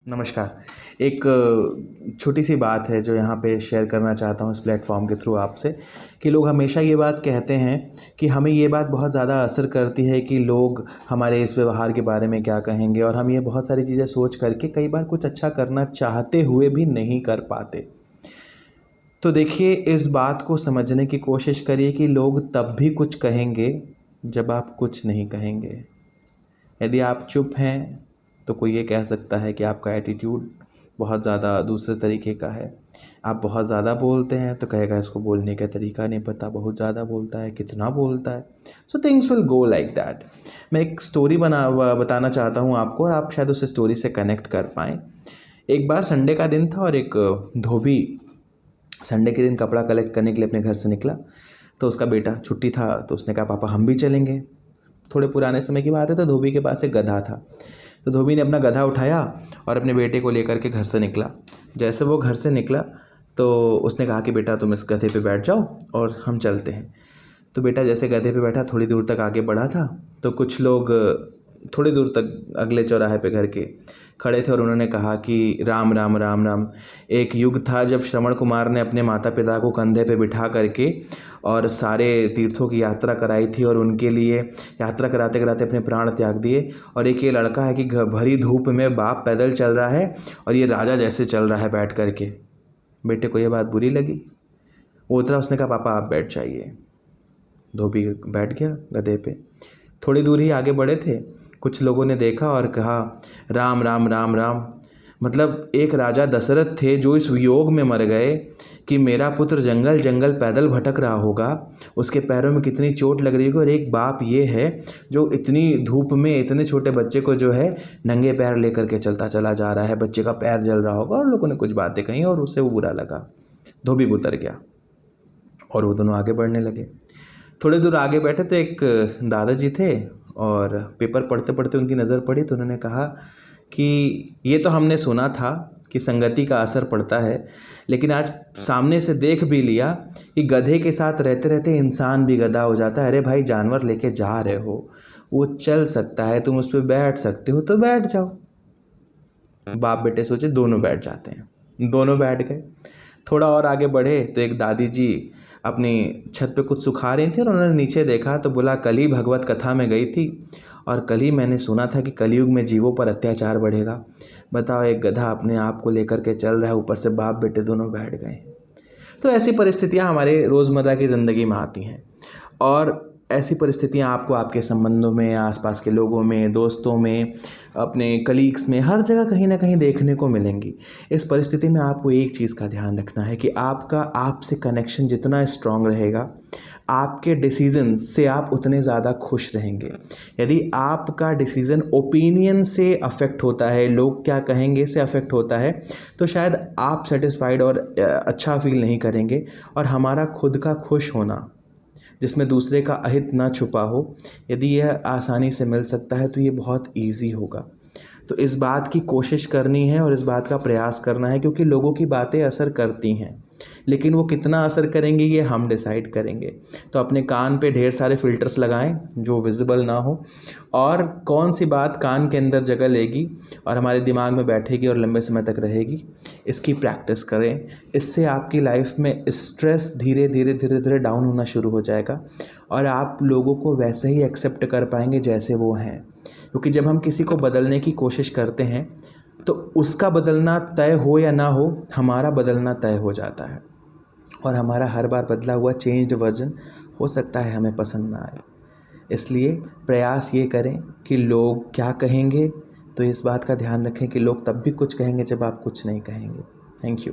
नमस्कार। एक छोटी सी बात है जो यहाँ पे शेयर करना चाहता हूँ इस प्लेटफॉर्म के थ्रू आपसे कि लोग हमेशा ये बात कहते हैं कि हमें ये बात बहुत ज़्यादा असर करती है कि लोग हमारे इस व्यवहार के बारे में क्या कहेंगे, और हम ये बहुत सारी चीज़ें सोच करके कई बार कुछ अच्छा करना चाहते हुए भी नहीं कर पाते। तो देखिए, इस बात को समझने की कोशिश करिए कि लोग तब भी कुछ कहेंगे जब आप कुछ नहीं कहेंगे। यदि आप चुप हैं तो कोई ये कह सकता है कि आपका एटीट्यूड बहुत ज़्यादा दूसरे तरीके का है। आप बहुत ज़्यादा बोलते हैं तो कहेगा इसको बोलने का तरीका नहीं पता, बहुत ज़्यादा बोलता है, कितना बोलता है। So things will go like that. मैं एक स्टोरी बताना चाहता हूँ आपको, और आप शायद उस स्टोरी से कनेक्ट कर पाएँ। एक बार संडे का दिन था और एक धोबी संडे के दिन कपड़ा कलेक्ट करने के लिए अपने घर से निकला। तो उसका बेटा छुट्टी था तो उसने कहा पापा हम भी चलेंगे। थोड़े पुराने समय की बात है, तो धोबी के पास एक गधा था। तो धोबी ने अपना गधा उठाया और अपने बेटे को लेकर के घर से निकला। जैसे वो घर से निकला तो उसने कहा कि बेटा तुम इस गधे पे बैठ जाओ और हम चलते हैं। तो बेटा जैसे गधे पे बैठा, थोड़ी दूर तक आगे बढ़ा था तो कुछ लोग थोड़ी दूर तक अगले चौराहे पे घर के खड़े थे और उन्होंने कहा कि राम राम राम राम। एक युग था जब श्रवण कुमार ने अपने माता पिता को कंधे पे बिठा करके और सारे तीर्थों की यात्रा कराई थी, और उनके लिए यात्रा कराते कराते अपने प्राण त्याग दिए। और एक ये लड़का है कि भरी धूप में बाप पैदल चल रहा है और ये राजा जैसे चल रहा है बैठ करके। बेटे को ये बात बुरी लगी, वो उतरा, उसने कहा पापा आप बैठ जाइए। धोबी बैठ गया गधे पे। थोड़ी दूर ही आगे बढ़े थे, कुछ लोगों ने देखा और कहा राम राम राम राम। मतलब एक राजा दशरथ थे जो इस वियोग में मर गए कि मेरा पुत्र जंगल जंगल पैदल भटक रहा होगा, उसके पैरों में कितनी चोट लग रही होगी। और एक बाप ये है जो इतनी धूप में इतने छोटे बच्चे को जो है नंगे पैर लेकर के चलता चला जा रहा है, बच्चे का पैर जल रहा होगा। और लोगों ने कुछ बातें कही और उसे वो बुरा लगा। धोबी उतर गया और वो दोनों आगे बढ़ने लगे। थोड़ी दूर आगे बैठे तो एक दादाजी थे, और पेपर पढ़ते पढ़ते उनकी नज़र पड़ी तो उन्होंने कहा कि ये तो हमने सुना था कि संगति का असर पड़ता है, लेकिन आज सामने से देख भी लिया कि गधे के साथ रहते रहते इंसान भी गधा हो जाता है। अरे भाई, जानवर लेके जा रहे हो, वो चल सकता है, तुम उस पर बैठ सकते हो तो बैठ जाओ। बाप बेटे सोचे दोनों बैठ जाते हैं। दोनों बैठ गए। थोड़ा और आगे बढ़े तो एक दादी जी अपनी छत पे कुछ सुखा रही थी और उन्होंने नीचे देखा तो बोला कल ही भगवत कथा में गई थी और कल ही मैंने सुना था कि कलयुग में जीवों पर अत्याचार बढ़ेगा। बताओ, एक गधा अपने आप को लेकर के चल रहा है, ऊपर से बाप बेटे दोनों बैठ गए। तो ऐसी परिस्थितियां हमारे रोज़मर्रा की ज़िंदगी में आती हैं, और ऐसी परिस्थितियां आपको आपके संबंधों में, आसपास के लोगों में, दोस्तों में, अपने कलीग्स में, हर जगह कहीं ना कहीं देखने को मिलेंगी। इस परिस्थिति में आपको एक चीज़ का ध्यान रखना है कि आपका आपसे कनेक्शन जितना स्ट्रांग रहेगा, आपके डिसीजन से आप उतने ज़्यादा खुश रहेंगे। यदि आपका डिसीज़न ओपिनियन से अफेक्ट होता है, लोग क्या कहेंगे से अफेक्ट होता है, तो शायद आप सेटिस्फाइड और अच्छा फील नहीं करेंगे। और हमारा खुद का खुश होना जिसमें दूसरे का अहित ना छुपा हो, यदि यह आसानी से मिल सकता है तो ये बहुत ईजी होगा। तो इस बात की कोशिश करनी है और इस बात का प्रयास करना है, क्योंकि लोगों की बातें असर करती हैं, लेकिन वो कितना असर करेंगे ये हम डिसाइड करेंगे। तो अपने कान पे ढेर सारे फिल्टर्स लगाएं जो विजिबल ना हो, और कौन सी बात कान के अंदर जगह लेगी और हमारे दिमाग में बैठेगी और लंबे समय तक रहेगी, इसकी प्रैक्टिस करें। इससे आपकी लाइफ में स्ट्रेस धीरे धीरे धीरे धीरे डाउन होना शुरू हो जाएगा और आप लोगों को वैसे ही एक्सेप्ट कर पाएंगे जैसे वो हैं। क्योंकि जब हम किसी को बदलने की कोशिश करते हैं तो उसका बदलना तय हो या ना हो, हमारा बदलना तय हो जाता है, और हमारा हर बार बदला हुआ चेंज्ड वर्जन हो सकता है हमें पसंद ना आए। इसलिए प्रयास ये करें कि लोग क्या कहेंगे, तो इस बात का ध्यान रखें कि लोग तब भी कुछ कहेंगे जब आप कुछ नहीं कहेंगे। Thank you.